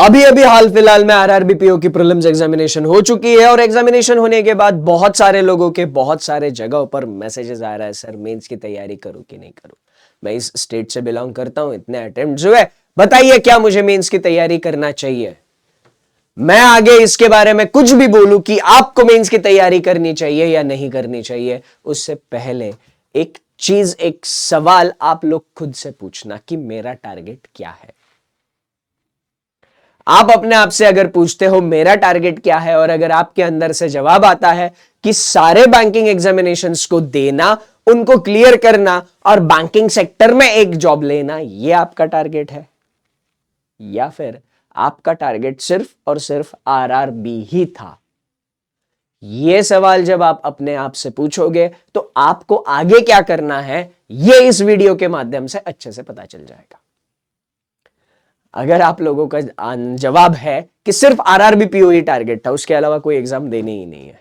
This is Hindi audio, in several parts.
अभी अभी हाल फिलहाल में आरआरबी पीओ की प्रीलिम्स एग्जामिनेशन हो चुकी है और एग्जामिनेशन होने के बाद बहुत सारे लोगों के बहुत सारे जगहों पर मैसेजेस आ रहा है, सर मेंस की तैयारी करूं कि नहीं करूं, मैं इस स्टेट से बिलोंग करता हूं, इतने अटेम्प्ट्स हुए, बताइए क्या मुझे मेंस की तैयारी करना चाहिए। मैं आगे इसके बारे में कुछ भी बोलूं कि आपको मेंस की तैयारी करनी चाहिए या नहीं करनी चाहिए, उससे पहले एक चीज, एक सवाल आप लोग खुद से पूछना कि मेरा टारगेट क्या है। आप अपने आप से अगर पूछते हो मेरा टारगेट क्या है, और अगर आपके अंदर से जवाब आता है कि सारे बैंकिंग एग्जामिनेशंस को देना, उनको क्लियर करना और बैंकिंग सेक्टर में एक जॉब लेना, यह आपका टारगेट है, या फिर आपका टारगेट सिर्फ और सिर्फ आरआरबी ही था, यह सवाल जब आप अपने आप से पूछोगे तो आपको आगे क्या करना है यह इस वीडियो के माध्यम से अच्छे से पता चल जाएगा। अगर आप लोगों का जवाब है कि सिर्फ आरआरबी पीओ ही टारगेट था, उसके अलावा कोई एग्जाम देने ही नहीं है,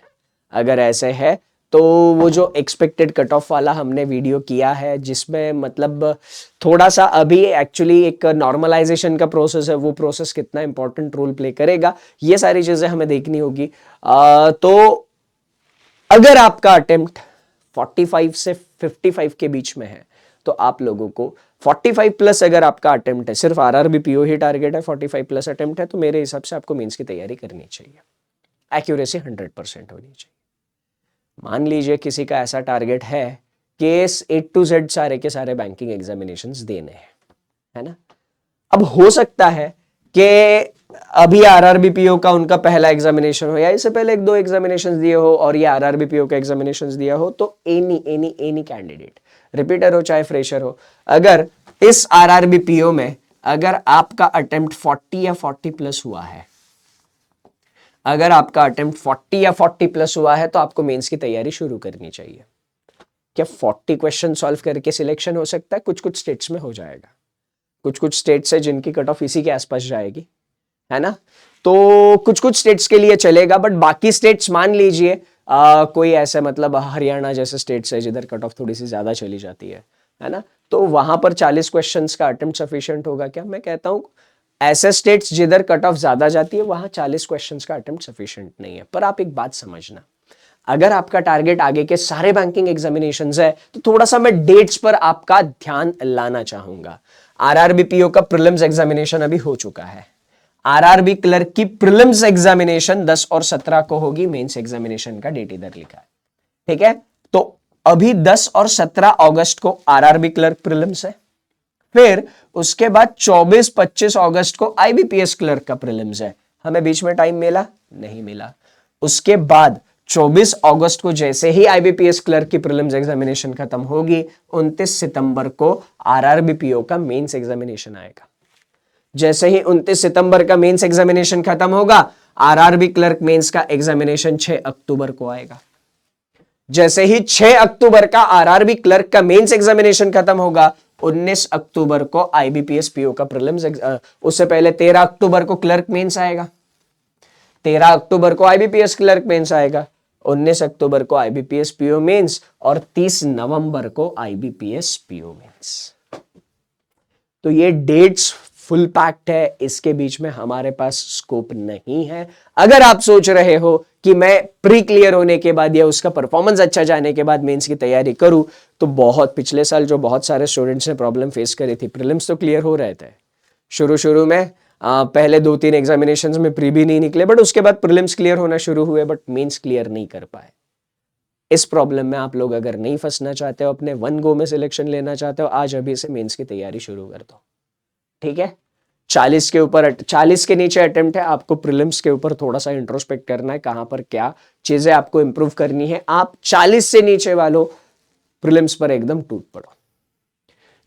अगर ऐसे है तो वो जो एक्सपेक्टेड कट ऑफ वाला हमने वीडियो किया है, जिसमें मतलब थोड़ा सा अभी एक्चुअली एक नॉर्मलाइजेशन का प्रोसेस है, वो प्रोसेस कितना इंपॉर्टेंट रोल प्ले करेगा, ये सारी चीजें हमें देखनी होगी। तो अगर आपका अटेम्प्ट 45 से 55 के बीच में है तो आप लोगों को 45 प्लस, अगर आपका अटेम्प्ट है, सिर्फ आरआरबी पीओ ही टारगेट है, 45 प्लस अटेम्प्ट है, तो मेरे हिसाब से आपको मेंस की तैयारी करनी चाहिए, एक्यूरेसी 100% होनी चाहिए। मान लीजिए किसी का ऐसा टारगेट है कि A to Z सारे के सारे बैंकिंग एग्जामिनेशंस देने हैं, है ना। अब हो सकता है कि अभी आरआरबी पीओ का उनका पहला एग्जामिनेशन हो, या इससे पहले एक दो एग्जामिनेशंस दिए हो और ये आरआरबी पीओ का एग्जामिनेशंस दिया हो, तो एनी कैंडिडेट, रिपीटर हो चाहे फ्रेशर हो, अगर इस आरआरबी पीओ में अगर आपका अटेम्प्ट 40 या 40 प्लस हुआ है, अगर आपका अटेम्प्ट 40 या 40 प्लस हुआ है, तो आपको मेंस की तैयारी शुरू करनी चाहिए। क्या 40 क्वेश्चन सॉल्व करके सिलेक्शन हो सकता है? कुछ कुछ स्टेट्स में हो जाएगा, कुछ कुछ स्टेट्स है जिनकी कट ऑफ इसी के आसपास जाएगी, है ना। तो कुछ कुछ स्टेट्स के लिए चलेगा, बट बाकी स्टेट्स मान लीजिए कोई ऐसे मतलब हरियाणा जैसे स्टेट्स है जिधर कट ऑफ थोड़ी सी ज्यादा चली जाती है ना, तो वहां पर 40 क्वेश्चंस का अटेम्प्ट सफिशिएंट होगा क्या? मैं कहता हूं ऐसे स्टेट्स जिधर कट ऑफ ज्यादा जाती है वहां 40 क्वेश्चंस का अटेम्प्ट सफिशिएंट नहीं है। पर आप एक बात समझना, अगर आपका टारगेट आगे के सारे बैंकिंग एग्जामिनेशंस है, तो थोड़ा सा मैं डेट्स पर आपका ध्यान लाना चाहूंगा। आरआरबी पीओ का प्रीलिम्स एग्जामिनेशन अभी हो चुका है, आरआरबी क्लर्क की प्रीलिम्स एग्जामिनेशन 10 और 17 को होगी, मेंस एग्जामिनेशन का डेट इधर लिखा है, ठीक है। तो अभी 10 और 17 अगस्त को आरआरबी क्लर्क प्रीलिम्स है, फिर उसके बाद 24-25 अगस्त को आईबीपीएस क्लर्क का प्रीलिम्स है। हमें बीच में टाइम मिला? नहीं मिला। उसके बाद 24 अगस्त को जैसे ही आईबीपीएस क्लर्क की प्रीलिम्स एग्जामिनेशन खत्म होगी, 29 सितंबर को आरआरबी पीओ का मेंस एग्जामिनेशन आएगा। जैसे ही 29 सितंबर का मेंस एग्जामिनेशन खत्म होगा, आरआरबी क्लर्क मेंस का एग्जामिनेशन 6 अक्टूबर को आएगा। जैसे ही 6 अक्टूबर का आरआरबी क्लर्क का मेंस एग्जामिनेशन खत्म होगा, 19 अक्टूबर को आईबीपीएस पीओ का प्रीलिम्स, उससे पहले 13 अक्टूबर को क्लर्क मेंस आएगा, 13 अक्टूबर को आईबीपीएस क्लर्क मेंस आएगा, 19 अक्टूबर को आईबीपीएस पीओ मेंस और 30 नवंबर को आईबीपीएस पीओ मेंस। तो ये डेट्स फुल पैक्ड है, इसके बीच में हमारे पास स्कोप नहीं है। अगर आप सोच रहे हो कि मैं प्री क्लियर होने के बाद या उसका परफॉर्मेंस अच्छा जाने के बाद मेंस की तैयारी करूं, तो बहुत पिछले साल जो बहुत सारे स्टूडेंट्स ने प्रॉब्लम फेस करी थी, प्रीलिम्स तो क्लियर हो रहे थे शुरू में, पहले 2-3 एग्जामिनेशंस में प्री भी नहीं निकले, बट उसके बाद प्रीलिम्स क्लियर होना शुरू हुए, बट मेंस क्लियर नहीं कर पाए। इस प्रॉब्लम में आप लोग अगर नहीं फंसना चाहते हो, अपने वन गो में सिलेक्शन लेना चाहते हो, आज अभी से मेंस की तैयारी शुरू कर दो, ठीक है। 40 के ऊपर, 40 के नीचे अटेम्प्ट है, आपको प्रीलिम्स के ऊपर थोड़ा सा इंट्रोस्पेक्ट करना है, कहां पर क्या चीजें आपको इंप्रूव करनी है। आप 40 से नीचे वालों प्रीलिम्स पर एकदम टूट पड़ो।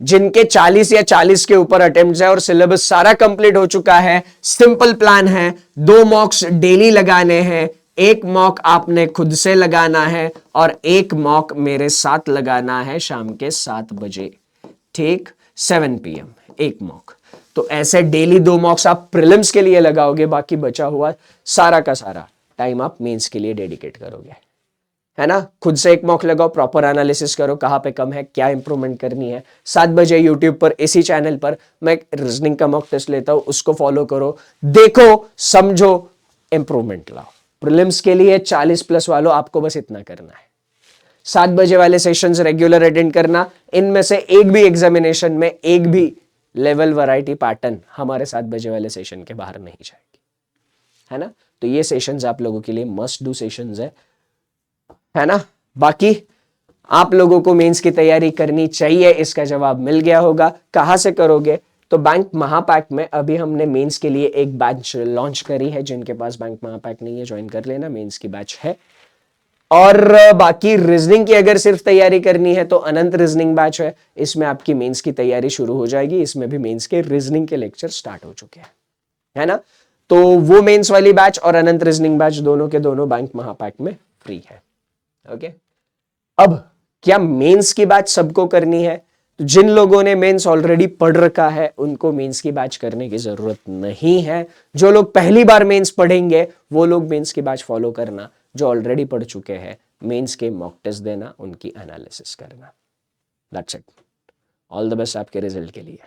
जिनके 40 या 40 के ऊपर अटेम्प्ट्स है और सिलेबस सारा कंप्लीट हो चुका है, सिंपल प्लान है, 2 मॉक्स डेली लगाने हैं, 1 मॉक आपने खुद से लगाना है और 1 मॉक मेरे साथ लगाना है शाम के 7 बजे, ठीक, 7 PM 1 मॉक। तो ऐसे डेली 2 मॉक्स आप प्रीलिम्स के लिए लगाओगे, बाकी बचा हुआ सारा का सारा टाइम आप मेंस के लिए डेडिकेट करोगे, है ना, खुद से एक मॉक लगाओ, प्रॉपर एनालिसिस करो, कहाँ पे कम है, क्या इंप्रूवमेंट करनी है। 7 बजे यूट्यूब पर इसी चैनल पर मैं रीजनिंग का मॉक टेस्ट लेता हूं, उसको फॉलो करो, देखो, समझो, इंप्रूवमेंट लाओ। प्रीलिम्स के लिए 40+ वालों, आपको बस इतना करना है। 7 बजे वाले सेशंस रेगुलर अटेंड करना। इनमें से एक भी एग्जामिनेशन में एक भी लेवल वैरायटी पैटर्न हमारे 7 बजे वाले सेशन के बाहर नहीं जाएगी, है ना। तो ये सेशंस आप लोगों के लिए मस्ट डू सेशंस है ना। बाकी आप लोगों को मेंस की तैयारी करनी चाहिए, इसका जवाब मिल गया होगा। कहां से करोगे, तो बैंक महापैक में अभी हमने मेंस के लिए एक बैच लॉन्च करी है। जिनके पास बैंक महापैक नहीं है, ज्वाइन कर लेना, मेंस की बैच है। और बाकी रीजनिंग की अगर सिर्फ तैयारी करनी है तो अनंत रीजनिंग बैच है, इसमें आपकी मेंस की तैयारी शुरू हो जाएगी। इसमें भी मेंस के रीजनिंग के लेक्चर स्टार्ट हो चुके हैं, है ना। तो वो मेंस वाली बैच और अनंत रीजनिंग बैच दोनों के दोनों बैंक महापैक में फ्री है। ओके, अब क्या मेंस की बैच सबको करनी है? तो जिन लोगों ने मेंस ऑलरेडी पढ़ रखा है उनको मेंस की बैच करने की जरूरत नहीं है। जो लोग पहली बार मेंस पढ़ेंगे वो लोग मेंस की बैच फॉलो करना। जो ऑलरेडी पढ़ चुके हैं, मेंस के मॉक टेस्ट देना, उनकी एनालिसिस करना। That's it. All the best आपके रिजल्ट के लिए।